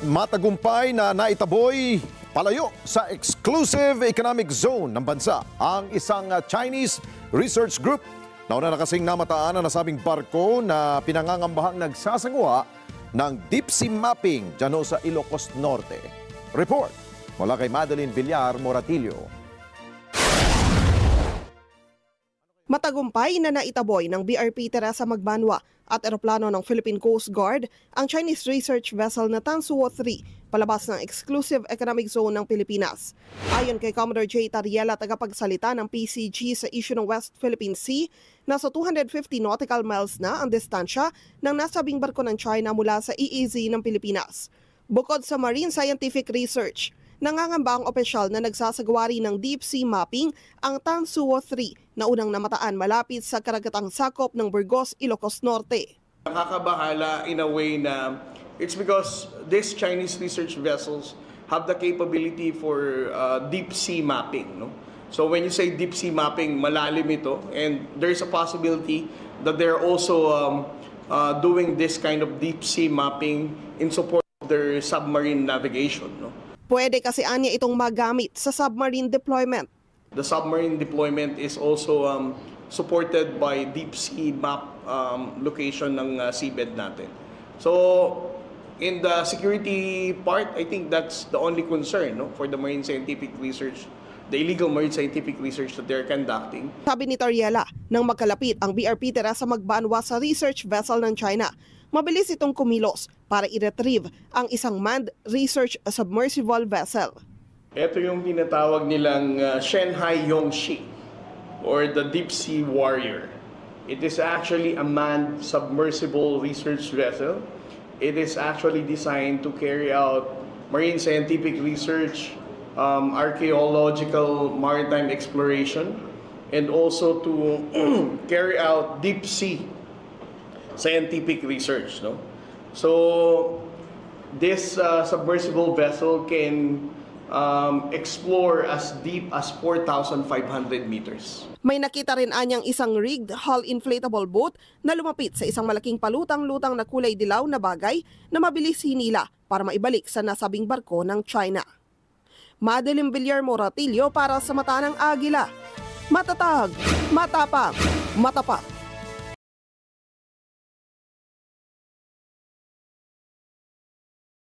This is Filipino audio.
Matagumpay na naitaboy palayo sa exclusive economic zone ng bansa ang isang Chinese research group. Nauna na kasing namataan ang nasabing barko na pinangangambahang nagsasagawa ng deep sea mapping dyan sa Ilocos Norte. Report mula kay Madeline Villar Moratillo. Matagumpay na naitaboy ng BRP Teresa Magbanwa at eroplano ng Philippine Coast Guard ang Chinese research vessel na Tansuo 3 palabas ng exclusive economic zone ng Pilipinas. Ayon kay Commodore J. Tariela, tagapagsalita ng PCG sa issue ng West Philippine Sea, nasa 250 nautical miles na ang distansya ng nasabing barko ng China mula sa EEZ ng Pilipinas. Bukod sa marine scientific research, nangangamba ang opisyal na nagsasagawa rin ng deep sea mapping ang Tansuo 3 na unang namataan malapit sa karagatang sakop ng Burgos, Ilocos Norte. Nakakabahala in a way na it's because these Chinese research vessels have the capability for deep sea mapping. No? So when you say deep sea mapping, malalim ito, and there's a possibility that they're also doing this kind of deep sea mapping in support of their submarine navigation. No? Pwede kasi anya itong magamit sa submarine deployment. The submarine deployment is also supported by deep sea map location ng seabed natin. So in the security part, I think that's the only concern, no, for the marine scientific research, the illegal marine scientific research that they're conducting. Sabi ni Tariela, nang magkalapit ang BRP Teresa Magbanwa sa research vessel ng China, mabilis itong kumilos para i-retrieve ang isang manned research submersible vessel. Ito yung tinatawag nilang Shanghai Yongxi or the Deep Sea Warrior. It is actually a manned submersible research vessel. It is actually designed to carry out marine scientific research, archaeological maritime exploration, and also to carry out deep sea scientific research. No? So this submersible vessel can explore as deep as 4,500 meters. May nakita rin anyang isang rigged hull inflatable boat na lumapit sa isang malaking palutang-lutang na kulay dilaw na bagay na mabilis hinila para maibalik sa nasabing barko ng China. Madeline Villar Moratillo para sa Mata ng Agila. Matatag, matapang, matapat.